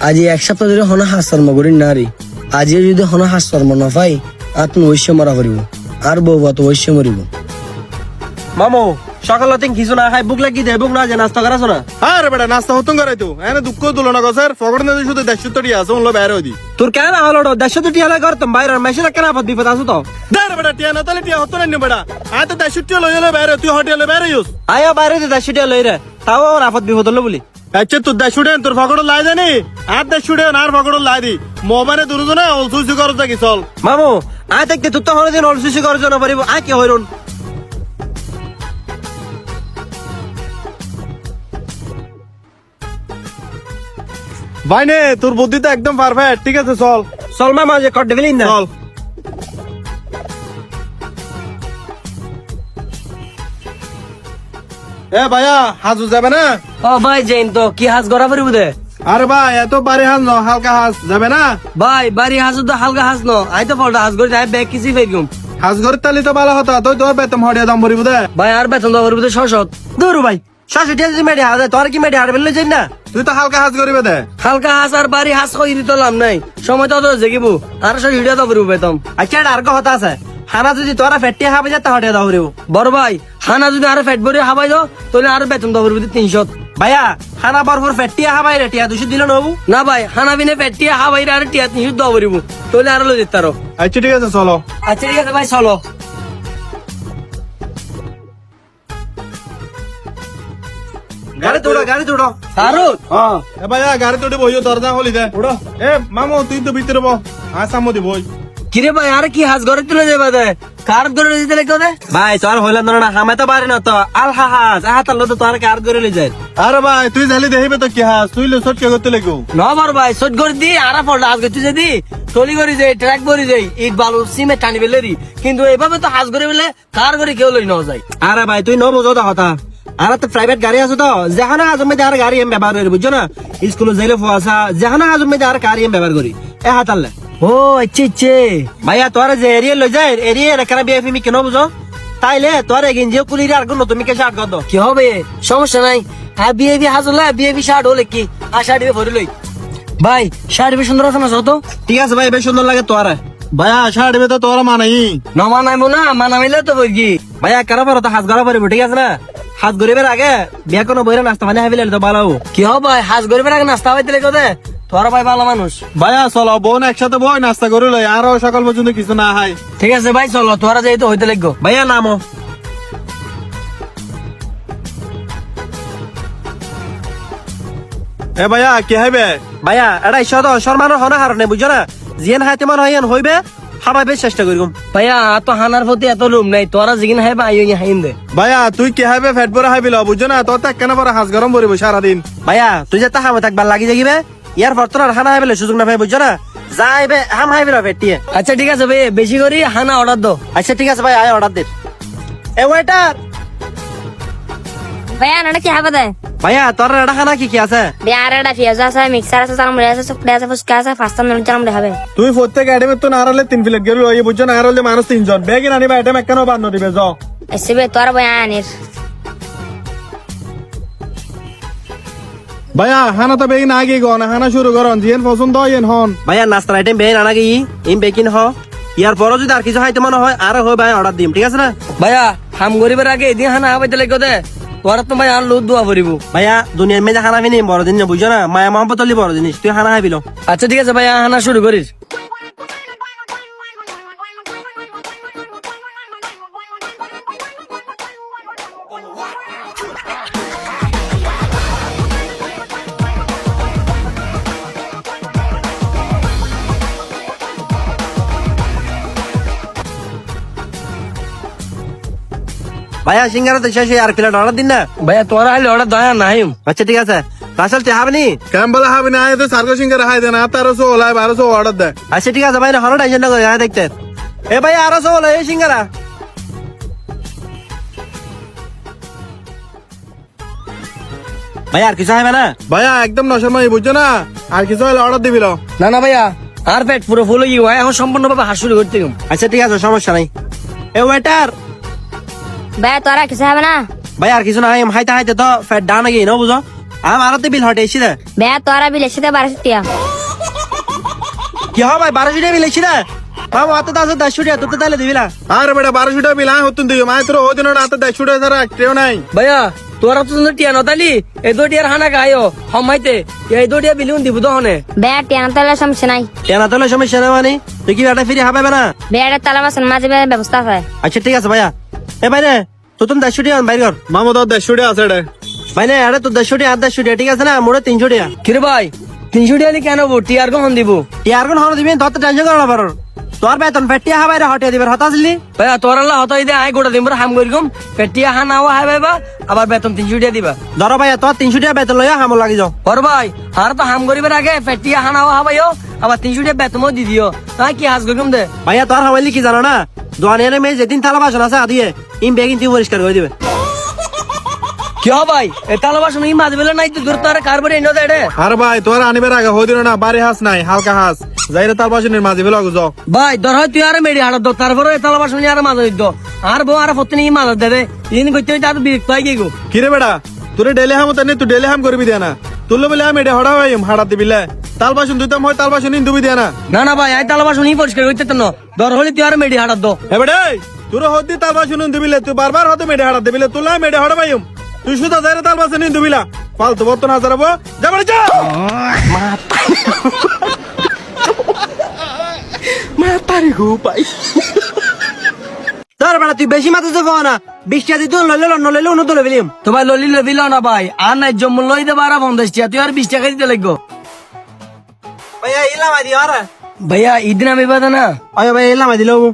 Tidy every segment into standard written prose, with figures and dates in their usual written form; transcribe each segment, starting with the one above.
আজি এক সপ্তাহ ধরে হনা হাস শর্মা করি না রে। আজিও যদি হনা হাস শর্মা না পাই আত্ম ঐশ্য মরা করিব আর বউ তো ঐশ্য মরিব। মামু সকাল তিন কিছু না খাই বুক লাগি দেয় বুক না যে নাস্তা করাছো না। আরে বেটা নাস্তা হতুন করাই তো এনে দুঃখ তুলনা গছের ফকর না শুধু 150 টাকা আছে ওনলো বাইরে হইদি তোর কেন হলো 150 টিয়া লাগে করতাম বাইরের মেশিন কেন আপদ বিপদ আছো তো। দাঁড়া বেটা টিয়া না তাহলে টিয়া হতো না বেটা আয় তো 150 টাকা লইলে বাইরে তুই হোটেলে বাইরে ইউস আয়া বাইরে 150 টিয়া লই রে তাও আমার আপদ বিপদ হলো বলি। আচ্ছা তুই 150 টাকা তোর ফকর লাই জানি আর 150 টাকা আর ফকর লাই দি মোবাইলে দুজনে অলসুসি করছ কি চল। মামু আয় দেখতে তুই তো হরদিন অলসুসি করার জন্য পারিব আয় কি হইরন। ভাইনে তোর বুদ্ধি তো একদম পারফেক্ট ঠিক আছে চল চল মামা যে কট দেবেলি না চল। এ ভাইয়া হাজু যাবে না? ও ভাই জেন তো কি হাস গড়া পারিব দে। আরে ভাই এত বাড়ি হাজ ন হালকা হাজ যাবে না? ভাই বাড়ি হাস তো হালকা হাস ন আই তো ফলটা হাস করে যাই ব্যাগ কিছু পাইগুম। হাজ ঘরের তালি তো ভালো হতো তুই তোর বেতন হড়িয়া দাম ভরিব দে। ভাই আর বেতন দাও করব তো 600 দূর ভাই 600 টিয়া যদি মেডি হাতে তোর কি মেডি হাড় বেলে যাই না। তুই তো হালকা হাজ করিবে দে। হালকা হাস আর বাড়ি হাস কই দিতে লাম নাই সময় তো জেগিব আর 600 হিড়া দাও করব বেতন। আচ্ছা আর কথা আছে খানা যদি তোরা ফেটিয়া খাবে যা তাহলে দাও রে বড় ভাই হানা যদি আর ফেট ভরে হাবাই দাও তাহলে আর বেতন দাও করব 300। ভাইয়া খানা বরফর ফেটিয়া খাবাই রে টিয়া 200 দিল নবু না ভাই হানা বিনে পেটিয়া হাবাই আর টিয়া 300 দাও করব তাহলে আর লই দিতারো। আচ্ছা ঠিক আছে চলো। আচ্ছা ঠিক আছে ভাই চলো। গাড়ি তোড়ো সারুন হ্যাঁ এ ভাইয়া গাড়ি তোড়ে বইও দরজা হলি দে উড়ো। এ মামু তুই তো ভিতরে বহ আসামো দি বই। কিরে ভাই আর কি হাস ঘরে তুলে যাবে দে কার ঘরে দিতে লাগো দে। ভাই তোর হইলাম না হামে তো পারি না তো আল হাহাজ আহাতাল তো তোর কার করে লই যায়। আরে ভাই তুই জালি দেখিবে তো কি হাজ তুই লো সটকে করতে লাগো। না বড় ভাই সট করে দি আর ফলটা হাস করতে যদি টলি করে যাই ট্রাক ভরে যাই ইট বালু সিমেন্ট টানি বেলেরি কিন্তু এভাবে তো হাস ঘরে বেলে কার ঘরে কেউ লই না যায়। আরে ভাই তুই নবো যত কথা আর তো প্রাইভেট গাড়ি আছে তো যেখানে আজমে আর গাড়ি এম ব্যবহার করি বুঝছো না স্কুলে যাইলে ফোয়াশা যেখানে আজমে আর গাড়ি এম ব্যবহার করি এ হাতালে। ও আচ্ছা আচ্ছা ভাইয়া তোর যে এরিয়া লই যায় এরিয়া রেখানা বিএফি মি কেন বুঝো তাইলে তোর গেঞ্জি কুলির আর কোন তুমি কে শার্ট কর দো কি হবে সমস্যা নাই হ্যাঁ বিএবি হাজলা বিএবি শার্ট হলে কি আর শার্ট দিয়ে ভরে লই। ভাই শার্ট বেশ সুন্দর আছে না যত। ঠিক আছে ভাই বেশ সুন্দর লাগে তোর ভাইয়া আশা দিবে তো তোর মানাই না মানাইবো না মানাইলে তো বই কি ভাইয়া কারো পারো তো হাত গড়া পারিব ঠিক আছে না হাত গরিবের আগে বিয়া কোনো বইরা নাস্তা মানে হাবিলে তো ভালো কি হবে ভাই হাজ গরিবের আগে নাস্তা হইতে লেগে দে তোর ভাই ভালো মানুষ। ভাইয়া চলো বোন একসাথে বই নাস্তা করে লই আরো সকাল পর্যন্ত কিছু না হয়। ঠিক আছে ভাই চলো তোরা যাই তো হইতে লাগবো। ভাইয়া নামো এ ভাইয়া কি হবে? ভাইয়া এটা ইচ্ছা তো শর্মানোর হনা হারণে বুঝছো না জিয়ান হাইতে মান হইয়ান হইবে হাবাই বেশ চেষ্টা করিম। ভাইয়া তো হানার প্রতি এত লোভ নাই তোরা জিগিন হাইবা আইও হাইন দে। ভাইয়া তুই কি হবে ফেট ভরে হাইবিল বুঝছো না তোর তো কেন পরে হাঁস গরম ভরিব সারাদিন। ভাইয়া তুই যে তাহামে থাকবার লাগি যাইবে ইয়ার পর তোর হানা হাইবেলে সুযোগ না পাই বুঝছো না যাইবে হাম হাইবে ফেটিয়ে। আচ্ছা ঠিক আছে ভাই বেশি করে হানা অর্ডার দাও। আচ্ছা ঠিক আছে ভাই আয় অর্ডার দে। এ ওয়েটার ভাইয়া নানা কি হবে দে ভাইয়া তোর এটা খানা কি কি আছে? বিয়ার এটা পেঁয়াজ আছে মিক্সার আছে চালমুড়ি আছে চকলেট আছে ফুচকা আছে পাঁচটা নুন চালমুড়ি হবে। তুই প্রত্যেক আইটেমে তো না হলে 3 প্লেট গেল লই বুঝছো না আর হলে মানুষ 3 জন বেগিন আনিবা আইটেম একখানো বান্ন দিবে যাও। এসবে তোর ভাই আনির ভাইয়া হানা তো বেগিন আগে গন হানা শুরু করন জিয়েন পছন্দ হইন হন। ভাইয়া নাস্তার আইটেম বেন আনা গই ইম বেকিন হ ইয়ার পরও যদি আর কিছু খাইতে মনে হয় আর হয় ভাই অর্ডার দিম ঠিক আছে না। ভাইয়া হাম গরিবের আগে এদিন হানা হাবাইতে লাগো দে তোরা তো ভাই আর লোদ দোয়া করিব। ভাইয়া দুনিয়ার মেজা খানা বিনি বড় জিনিস বুঝছো না মায়া মহব্বত হলি বড় জিনিস তুই খানা খাইবিল। আচ্ছা ঠিক আছে ভাইয়া হানা শুরু করিস। ভাইয়া সিঙ্গারা তো শেষ আর প্লেট অর্ডার দিন না। ভাইয়া তোরা হাইলে অর্ডার দয়া নাই। আচ্ছা ঠিক আছে রাসেল তে হাবনি কেম বলা হবে না এতে সার্গো সিঙ্গার হাই দেন আর 1300 হলাই 1200 অর্ডার দে। আচ্ছা ঠিক আছে ভাই না হলো টেনশন না করে আয় দেখতে। এ ভাই আরো সব হলো এই সিঙ্গারা ভাই আর কিছু হবে না? ভাইয়া একদম নশর মাই বুঝছো না আর কিছু হলে অর্ডার দিবিল। না না ভাইয়া আর পেট পুরো ফুল হয়ে গিয়ে এখন সম্পূর্ণভাবে হাস শুরু করতে গেলাম। আচ্ছা ঠিক আছে সমস্যা নাই। এ ওয়েটার ভাইয়া তোরা কিছু হবে না? ভাই আর কিছু না হাইতে হাইতে তো ফ্যাট ডাউন গিয়ে না বুঝো আমার তো বিল হটে এসে বে তোরা বিলের সাথে 1200 টিয়া কি হয় ভাই 1200 টাকা বিল এসে বাবা অত দাস 10 টাকা তোর তো তাহলে দিবি না আরে বেটা 1200 টাকা বিল হতুন দিও মাই তোর ওদিন হাতে 150 টাকা ছাড়া একটাও নাই ভাইয়া তোরা তো টিয়া নতালি এই দো টিয়ার হানা গায়ো হমাইতে এই দো টিয়া বিলুন দিব দহনে বে টিয়া না তাহলে সমস্যা নাই কেন তাহলে সমস্যা না মানে তুই কি এটা ফিরে হাবাবে না বে এটা তালা বাসন মাঝে ব্যবস্থা আছে আচ্ছা ঠিক আছে ভাইয়া এ ভাই রে তো তুমি 10 টাকা বাইর কর মামু তো 150 টাকা আছে রে ভাই না আরে তো 10 টাকা 10 টাকা ঠিক আছে না মোড়ে 300 টাকা কিরে ভাই 300 টিয়া কেন বো টিয়ার কখন দিব টিয়ার কোন হন দিবি তোর তো টেনশন করো না পারো তোর বেতন ফেটিয়া হাবাই রে হটিয়া দিবার হতা আসলি ভাইয়া তোরা লা হতাই দে আই গোটা দিন পরে হাম করি কম পেটিয়া হানা ও হাই ভাইবা আবার বেতন 300 টিয়া দিবা ধরো ভাইয়া তোর 300 টাকা বেতন লইয়া হামো লাগি যাও ওর ভাই আর তো হাম করিবার আগে পেটিয়া হানা ও হাবাইও আবার 300 টিয়া বেতনও দি দিও তাই কি হাজ করি কম দে ভাইয়া তোর হামাইলি কি জানো না দোয়ানিয়ারে মেয়ে যেদিন থালা বাসন আছে আদিয়ে ইম বেগিন তুই পরিষ্কার করে দিবে কি হয় ভাই এ তালা বাসন ই মাঝ বেলা নাই তো দূর তোর কারবারে এনে দে রে আরে ভাই তোর আনিবার আগে হদিন না বাড়ি হাস নাই হালকা হাস যাইরে তার বাসনের মাঝে ফেলা যাও ভাই ধর হয় তুই আর মেডি হাড় দো তারপরে এ তালা বাসন আর মাঝ দিত আর বউ আর ফতনি ই মাঝ দে রে ইন কইতে তার বিরক্ত হই গেগো কিরে বেটা তোরে ডেলি হাম তানে তুই ডেলি হাম করবি দেনা তুললে বলে আমি এটা হড়া হইম হাড়া দিবিলে তাল বাসন দুইতাম হয় তাল বাসন দুবি দেনা না ভাই আই তালা বাসন ই পরিষ্কার করতে তো না ধর হলে তুই আর মেডি হাড় দো হে বেটা তোর হদি তাল বাসন দিবিলে তুই বারবার হতে মেডে হাড়া দিবিলে তুলা মেডে হড়া পাইম তুই শুধু যাইরে তাল বাসন দিবিলা ফালতু বর্তন হাজার হবো যা বেটা যা ধর বেড়া তুই বেশি মাথা যাবো না 20 টাকা দিত লইলে অন্য দলে ফেলিম তো ভাই ললি লবিল না ভাই আর নাই জম্মু লই দে 50 টিয়া তুই আর 20 টাকা দিতে লাগবো ভাইয়া ইলাম আদি আর ভাইয়া ইদিন আমি বাদা না আয় ভাই ইলাম আদি লও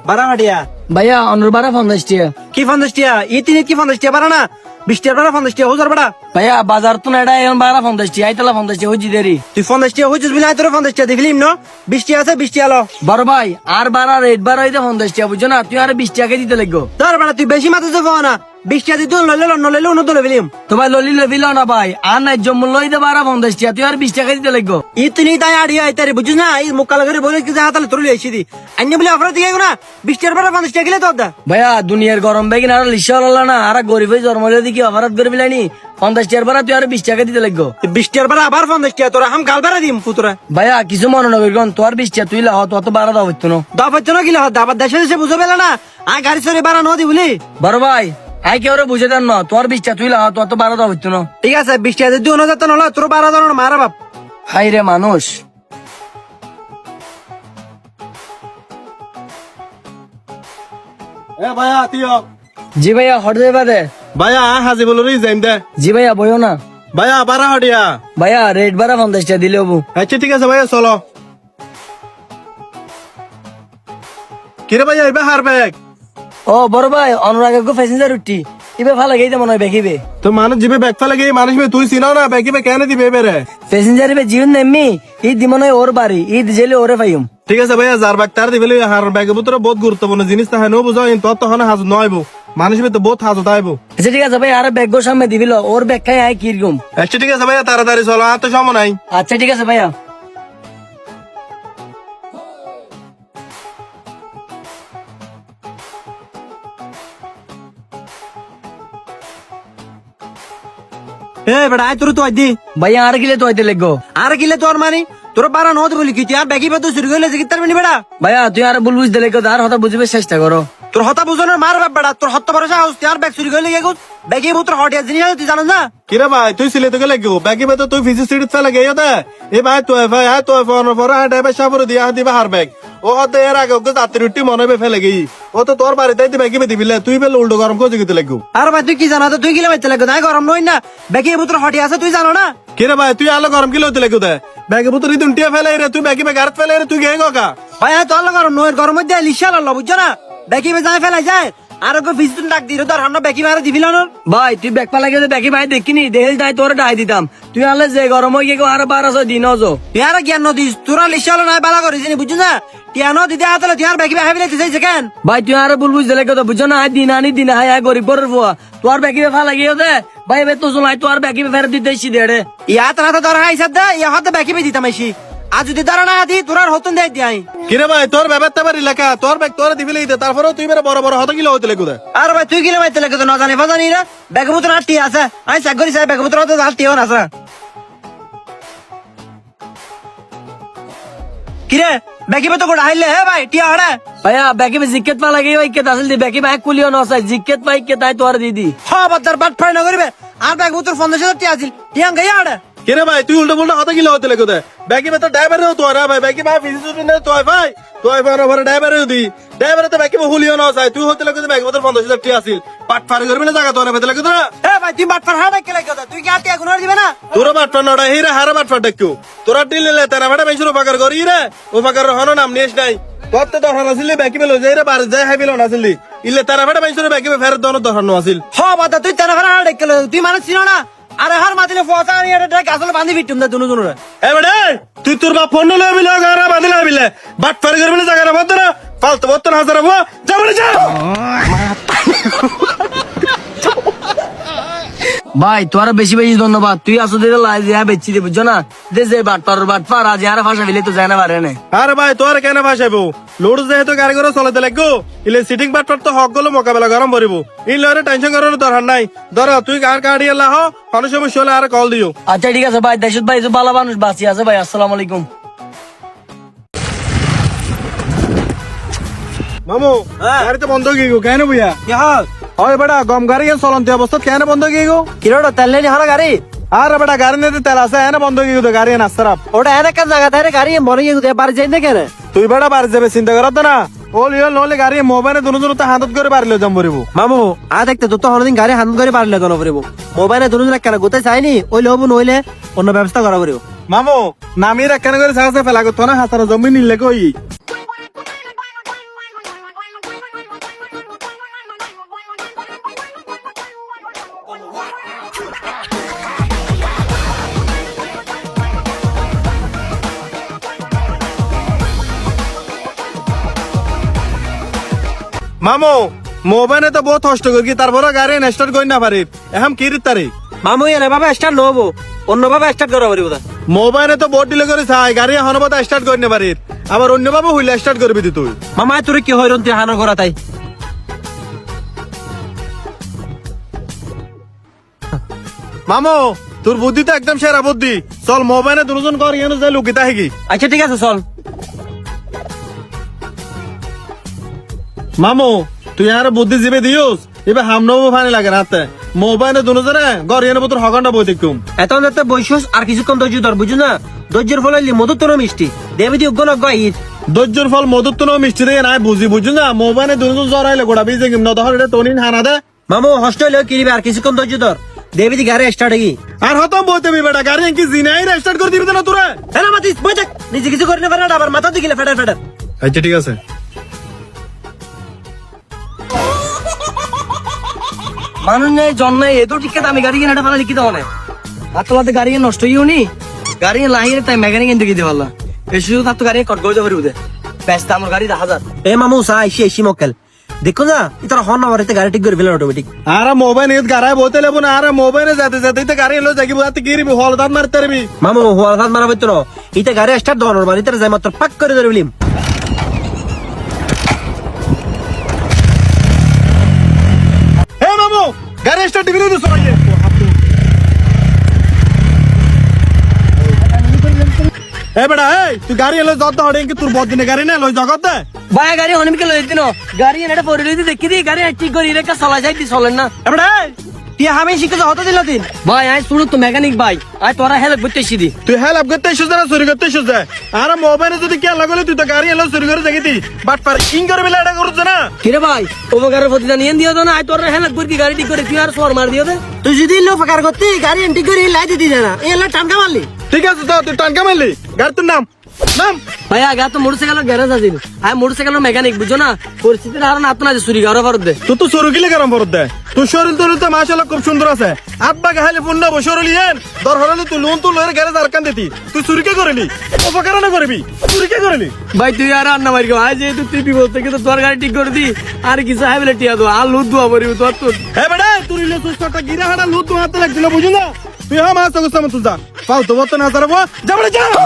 বারা হাটিয়া ভাইয়া অনুর 50 টিয়া কি 50 টাকা ই তিন কি 50 টাকা বারা না 20 টাকা বারা 50 টাকা হোজার বেড়া ভাইয়া বাজার তো না এটা এখন 50 টিয়া আইতলা 50 টিয়া হইজি দেরি তুই 50 টাকা হইছিস বিনা তোর 50 টাকা দিফিলিম ন 20 টাকা আছে 20 টাকা লো বড় ভাই আর বারা রেট বাড়া হইতে 50 টিয়া বুঝছো না তুই আর 20 টাকা দিতে লাগবো ধর বেড়া তুই বেশি মাথা যাবো না 20 টাকা দিত লইলে অন্য দলে ফেলিম তো ভাই ললি লবিল না ভাই আর নাই জম্মু লই দে 50 টিয়া তুই আর 20 টাকা দিতে লাগবো ই তুই তাই আড়িয়া আইতারে বুঝছিস না এই মুকালা করে বলে কি হাতালে তোর লইছি দি আইনে বলে অফার দিয়ে না 20 টাকার বারা 50 টাকা গেলে তো দা ভাইয়া দুনিয়ার গরম বেগিন আর লিশা হলো না আর গরিব জন্ম লই দেখি অফারত করে বিলানি 50 টিয়ার বারা তুই আর 20 টাকা দিতে লাগবো 20 টাকার বারা আবার 50 টাকা তোরা হাম গাল বারা দিম পুতরা ভাইয়া কিছু মনে না করি তোর 20 টিয়া তুই লাহ তো বাড়া দাও হইতো না দা পাচ্ছ না কি লাহ আবার দেশে দেশে বুঝো পেলে না আ গাড়ি সরে বারা নদি বলি বড় ভাই আই কেউ বুঝে দেন না তোর 20 টিয়া তুই লাহ তো বাড়া দাও হইতো না ঠিক আছে 20 টাকা যদি অন্য যেত না তোর 12,000 মারা বাপ হাই রে মানুষ এ ভাইয়া তিও জি ভাইয়া হট যাইবা দে ভাইয়া হাজি বলো রে যাইম দে জি ভাইয়া বইও না ভাইয়া বারা হডিয়া ভাইয়া রেট বাড়া 50 টিয়া দিলে হবো আচ্ছা ঠিক আছে ভাইয়া চলো কিরে ভাইয়া এবার হার ব্যাগ ও বড় ভাই অনুরাগে গো প্যাসেঞ্জার উঠি ইবে ভালো গেইতে মনে হয় বেকিবে তো মানুষ জিবে ব্যাগ ফেলে গিয়ে মানুষ তুই চিনাও না ব্যাগিবে কেন দিবে এবারে প্যাসেঞ্জার ইবে জীবন নেমনি ঈদ দি মনে হয় ওর বাড়ি ঈদ জেলে ওরে পাইম ঠিক আছে ভাইয়া যার ব্যাগ তার দিবে হার ব্যাগের ভিতরে বহুত গুরুত্বপূর্ণ জিনিস তা হয় বুঝাও তোর তো হনে হাজত নয়বো মানুষ তো বহুত হাজত আইবো আচ্ছা ঠিক আছে ভাই আর ব্যাগ গো সামনে দিবিল ওর ব্যাগ খাই আই কিরকম আচ্ছা ঠিক আছে ভাইয়া তাড়াতাড়ি চলো আর তো সময় নাই আচ্ছা ঠিক আছে ভাইয়া এ বেটা আই তোর তো আই দি ভাইয়া আর গিলে তো হইতে লাগবো আর কিলে তোর মানি তোর 12 নদ বলি কি তুই আর ব্যাগি তো শুরু হইলে কি তার মানি বেটা ভাইয়া তুই আর বুঝ দিলে আর হতা বুঝবে চেষ্টা করো তোর হতা বুঝনের মার বাপ বেটা তোর হত্তা ভরসা হাউস তুই আর ব্যাগ চুরি হইলে গেগুস ব্যাগি ভিতর হটিয়া জিনিস তুই জানো না কিরে ভাই তুই সিলে তো গেলে গো ব্যাগি তো তুই ফিজি সিট ফেলে গিয়ে দে এ ভাই ভাই তো ফোন পর ড্রাইভার সাবরে দিয়া দিবা হার ব্যাগ ও হতে এর আগে ওকে যাত্রী রুটি মনে হবে ফেলে গই ও তো তোর বাড়িতে ব্যাগি দিবিলে তুই বেলে উল্টো গরম করে দিতে লাগবো আর ভাই তুই কি জানো তো তুই কিলে বাইতে লাগো না গরম নই না ব্যাগি ভিতর হটিয়া আছে তুই জানো না কিরে ভাই তুই আলো গরম কিলো হতে লাগো দে ব্যাগের ভিতরে দুটিয়া ফেলে রে তুই ব্যাগি হাত ফেলে রে তুই গে গা ভাই তোর গরম নই গরম মধ্যে লিশাল আল্লাহ বুঝছো না ব্যাগি যায় ফেলাই যায় আর ওকে ফিজতুন ডাক দিল তোর হামনা ব্যাগি মারা দিবিল না ভাই তুই ব্যাগ পালা গেলে ব্যাগি ভাই দেখিনি দেহেল যাই তোর ডাই দিতাম তুই আলে যে গরম হয়ে গেছে আর 1200 দিন হজো তুই আর জ্ঞান নদিস তোরা লিশাল না বালা করিস নি বুঝছো না টিয়ানো দিতে আতলে তুই আর ব্যাগি ভাবিলে তুই যাইছে কেন ভাই তুই আর বুঝ দিলে কত বুঝছো না দিন আনি দিন হাই গরিব বড় বুয়া তোর ব্যাগি ফালা গিয়ে দে ভাই বে তো জলাই তোর ব্যাগি ফেরত দিতে ইসি দে রে ইয়া তারা তো ধর হাই সাদা ইয়া হাতে ব্যাগি দিতাম আইছি আর যদি দাঁড়া না দি তোর আর হতন দেয় দিয়াই কিরে ভাই তোর ব্যাপার তাবার এলাকা তোর ব্যাগ তোর দিবি লিতে তারপরেও তুই মেরে বড় বড় হত কিলো হইতে লেগুদে আর ভাই তুই গেলে মাইতে লাগে তো না জানি ফাজানি রে ব্যাগের মতন আটটি আছে আমি চেক করি স্যার ব্যাগের মতন তো আটটি হন আছে কিরে ব্যাগি তো কোটা হাইলে হে ভাই টিয়া হড়ে ভাইয়া ব্যাকে में जिक्कत पा लगे भाई के दाखिल दे बैके में कुलियो न होसा जिक्कत पाई के ताई तोर दीदी হ্যাঁ বাদার বাট ফাই না করিবে আর ব্যাগ মতন 15,000 টিয়া আছিল টিয়া গাইয়া হড়ে কিরে ভাই তুই উল্টো পুল্টো হত কিলো হইতে লেগুদে ব্যাগি মে তো ড্রাইভার তো রা ভাই ব্যাগি ভাই ফিজিক্স না তো ভাই ওভার ড্রাইভার দি ড্রাইভার তো ব্যাগি হুলিও না চাই তুই হইতে লেগুদে ব্যাগি মে তো 15,000 টিয়া আছিল পাট ফার করবি না জায়গা তোর হইতে লেগুদে না এ ভাই তুই বাট ফার হাড়ে কে লাগে তুই কি আটি এখন দিবে না তোর বাট ফার নড়া হিরে হারে বাট ফার দেখো তোরা টিল লে তারা ভাড়া মেনসুর উপকার করি রে উপকার হনো নাম নিস নাই তোর তো দহন আছিল ব্যাগি মে লই যাই রে বার যাই হাইবিল না আছিল ইলে তারা ভাড়া মেনসুর ব্যাগি মে ফেরত দন দহন আছিল হ্যাঁ বাদা তুই তেনা ফার হাড়ে কে তুই মানে চিনো না আরে হার মাতিলে ফসা আনি এটা আসলে বাঁধি বিটুম না দুনো দুনো এ বেড়ে তুই তোর বাপ ফোন লই বিলে গারা বাঁধিলে বিলে বাট ফার করবি না জায়গা বন্ধ না ফালতু 72,000 হবো যা বলে যা ভাই তোর বেশি বেশি ধন্যবাদ তুই আসো দে লাই যা বেচি দে বুঝছো না দে যে বাট পার আজ আর ভাষা বিলে তো যায় না পারে না আরে ভাই তোর কেন ভাসাইবো লোড যেহেতু গাড়ি করে চলাতে লাগবো ইলে সিটিং বাটপার তো হক গলো মোকাবেলা গরম করিব ইলে টেনশন করার দরকার নাই ধর তুই গাড়ি গাড়ি এলা হ কোনো সমস্যা হলে আর কল দিও আচ্ছা ঠিক আছে ভাই দেশত ভাই যে ভালো মানুষ বাঁচি আছে ভাই আসসালামু আলাইকুম মামু গাড়ি তো বন্ধ গিয়ে গো কেন বুয়া কি হাল ওই বেটা গম গাড়ি চলন্তি অবস্থা কেন বন্ধ গিয়ে গো কিরোটা তেল নেই হারা গাড়ি আরে বেটা গাড়ি নিতে তেল আছে এনে বন্ধ গিয়ে গো গাড়ি না সারাপ ওটা এনে কাজ জায়গা তাই গাড়ি মরে গিয়ে বাড়ি যাই না কেন তুই বেটা বাড়ি যাবে চিন্তা করত না ওল ইল নলে গাড়ি মোবাইলে দুনো তো হাতত করে বাড়িলে যাম বরিব মামু আ দেখতে তো হরদিন গাড়ি হাত করে পারলে কেন করিব মোবাইলে দুজন কেন গোতে চাইনি ওই লোভ নইলে অন্য ব্যবস্থা করা করিব মামু নামি রাখানে করে সাহসে ফেলা করতো না হাতার জমি নিলে কই মামু মোবাইলে তো বহুত কষ্ট করি তারপরে গাড়ি স্টার্ট করি না পারি এখন কি তারি মামু এনে বাবা স্টার্ট নহবো অন্য বাবা স্টার্ট করা করিব মোবাইলে তো বহুত ডিলে করে চাই গাড়ি এখন বাবা স্টার্ট করি না পারি আবার অন্য বাবা হইলে স্টার্ট করবি তুই মামা তোর কি হইরন তুই হানো করা তাই মামু তোর বুদ্ধি তো একদম সেরা বুদ্ধি চল মোবাইলে দুজন কর ইয়ানো যাই লুকিতা হেগি আচ্ছা ঠিক আছে চল মামু তুই আর বুদ্ধি জিবে দিওস এবার হামনবো ফানি লাগে রাতে মোবাইলে দুজনে গর ইয়ানো তোর হগন্ডা বই দেখুম এত যাতে বৈশস আর কিছুক্ষণ ধৈর্য ধর বুঝু না ধৈর্যের ফলে মধুর তোর মিষ্টি দেবী দি উগ্ন গইত ধৈর্যের ফল মধুর তো মিষ্টি দিয়ে নাই বুঝু না মোবাইলে দুজন জড়াইলে গোড়া বিজে কিম না তখন এটা টনিন হানা দে মামু হস্টেলে কিরিবে আর কিছুক্ষণ ধৈর্য ধর দেবী দি গাড়ি স্টার্ট হই আর হতম বইতে বেটা গাড়ি কি জিনাই স্টার্ট করে দিবি না তোরা হ্যাঁ মাতিস বই দেখ নিজে কিছু করে না পারে আবার মাথা দিকে ফেটার ফেটার আচ্ছা ঠিক আছে মানুষ নেই জন নাই এতো টিকেট আমি গাড়ি কিনে এটা ভালো লিখিত হলে আতলাতে গাড়ি নষ্ট হইওনি গাড়ি লাহিরে তাই মেকানিক এনে দিতে পারলা বেশি শুধু তো গাড়ি কট গজা করে উদে ব্যস্ত আমার গাড়ি 10,000 এ মামু সা এসি মক্কেল দেখো না ইতার হন না বাড়িতে গাড়ি ঠিক করে ফেলে অটোমেটিক আর মোবাইল এত গাড়ায় বইতে লেবো না আর মোবাইলে যেতে যেতে গাড়ি এলো জাগি বুঝাতে গিরিবি হল দাঁত মারতে পারবি মামু হওয়ার হাত মারা বইতো না ইতা গাড়ি স্টার্ট দহনের বাড়িতে যাই মাত্র পাক করে ধরে বলিম হে মামু গাড়ি স্টার্ট দিবি না সবাই এ বেটা এই তুই গাড়ি এলো যত হড়ে কি তোর বদিনে গাড়ি না লই জগত দে ভাই গাড়ি হনিমিকে লই দিন গাড়ি এটা পরে লই দেখি দি গাড়ি ঠিক করে রেখা চলা যাই দি চলেন না এবারে তুই আমি শিখে হতে দিল দিন ভাই আই শুরু তো মেকানিক ভাই আই তোরা হেল্প করতেছি দি তুই হেল্প করতে এসেছিস না চুরি করতে এসেছিস আর মোবাইলে যদি কে লাগালে তুই তো গাড়ি এলো চুরি করে জাগিতি বাট পার কিং করে বেলা এটা করছ না কিরে ভাই উপকারের প্রতিদান নিয়ে দিও তো না আই তোরা হেল্প করি গাড়ি ঠিক করে তুই আর সর মার দিও দে তুই যদি লো ফাকার করতি গাড়ি এন্ট্রি করে লাই দিতি না এই লা টানকা মারলি ঠিক আছে তো তুই টানকা মারলি গাড়ি তোর নাম নাম ভাই আগে তো মোটরসাইকেলের গ্যারেজ আছে আই মোটরসাইকেলের মেকানিক বুঝছো না পরিস্থিতির হারান আপনার আছে চুরি গাড়ো ভারত দে তুই তো সরু গিলে গরম ভরত দে তোর শরীর তো মাশাআল্লাহ খুব সুন্দর আছে আব্বা গাহালে পুন্না বসরলি এন দর হরলি তুই লোন তুই লয়ের গ্যারেজ আর কান দিতি তুই চুরি কে করলি উপকার না করবি চুরি কে করলি ভাই তুই আর রান্না মারি আজ যেহেতু তুই বিপদ থেকে তো তোর গাড়ি ঠিক করে দি আর কি সাহেবলে টিয়া দো আর লুদ দুয়া মরিব তোর তোর এ বেটা তুই লে সুস্থটা গিরা হাড়া লুত হাতে লাগছিল বুঝু না তুই হা মাছ তো তুই যা পাও তো মত না যাবো যাবো